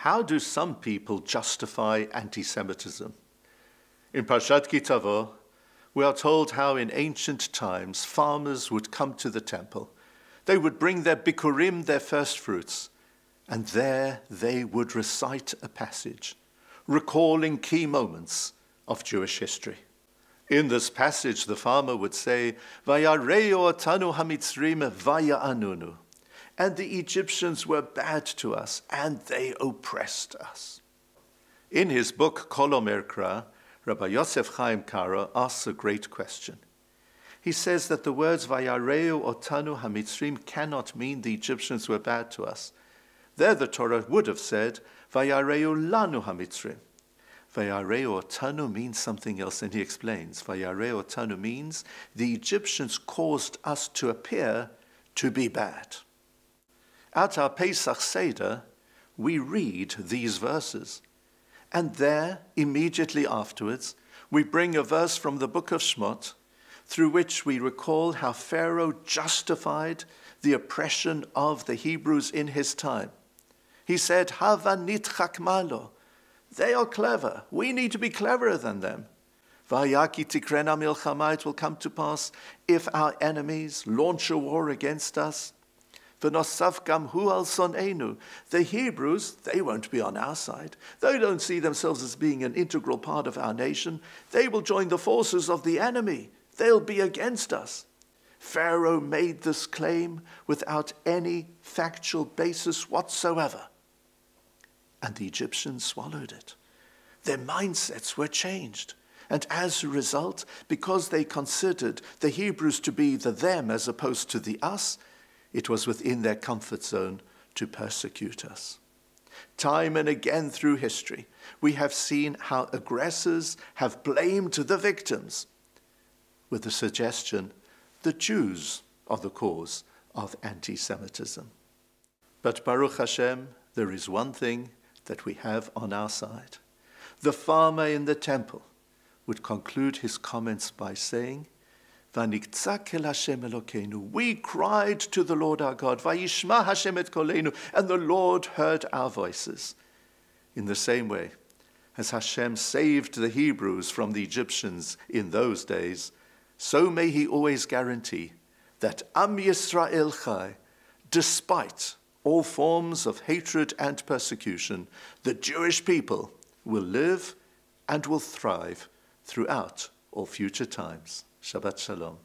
How do some people justify anti-Semitism? In Parshat Tavo, we are told how in ancient times farmers would come to the temple. They would bring their bikurim, their first fruits, and there they would recite a passage, recalling key moments of Jewish history. In this passage, the farmer would say, "Vayareu otanu hamitzrim vaya'anunu," and the Egyptians were bad to us, and they oppressed us. In his book Kol Omer Kra, Rabbi Yosef Chaim Kara asks a great question. He says that the words "Vayareu otanu hamitzrim" cannot mean the Egyptians were bad to us. There the Torah would have said, "Vayareu lanu hamitzrim." Vayareu otanu means something else, and he explains. Vayareu otanu means the Egyptians caused us to appear to be bad. At our Pesach Seder, we read these verses. And there, immediately afterwards, we bring a verse from the book of Shmot, through which we recall how Pharaoh justified the oppression of the Hebrews in his time. He said, "Hava nitchak malo." They are clever. We need to be cleverer than them. Vayaki tikrena milchama, it will come to pass if our enemies launch a war against us. V'nosav gam hu al sonenu. The Hebrews, they won't be on our side. They don't see themselves as being an integral part of our nation. They will join the forces of the enemy. They'll be against us. Pharaoh made this claim without any factual basis whatsoever. And the Egyptians swallowed it. Their mindsets were changed. And as a result, because they considered the Hebrews to be the them as opposed to the us, it was within their comfort zone to persecute us. Time and again through history, we have seen how aggressors have blamed the victims, with the suggestion the Jews are the cause of anti-Semitism. But Baruch Hashem, there is one thing that we have on our side. The farmer in the temple would conclude his comments by saying, "Vaniktza kel Hashem Elokeinu." We cried to the Lord our God, "Vayishma Hashem et kolenu," and the Lord heard our voices. In the same way, as Hashem saved the Hebrews from the Egyptians in those days, so may he always guarantee that Am Yisrael Chai, despite all forms of hatred and persecution, the Jewish people will live and will thrive throughout all future times. Shabbat Shalom.